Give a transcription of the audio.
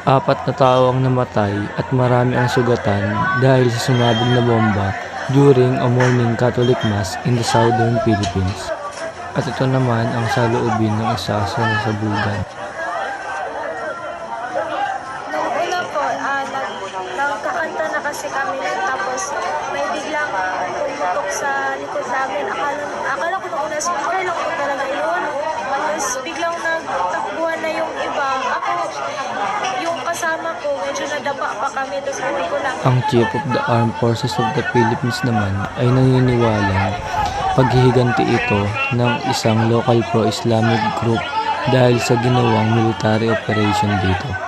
Apat na tao ang namatay at marami ang sugatan dahil sa sumabog na bomba during a morning Catholic Mass in the southern Philippines. At ito naman ang saloobin ng isa sa nasabugan. Nung una po, nagkakanta na kasi kami tapos may biglang pumutok sa likod namin. Akala ko nung una speaker lang po talaga yun. Tapos biglang nagtakbuhan na yung iba. Ako, yung kasama ko, medyo nadapa pa kami. Tapos hindi ko na. Ang Chief of the Armed Forces of the Philippines naman ay naniniwalang paghihiganti ito ng isang local pro-Islamic group dahil sa ginawang military operation dito.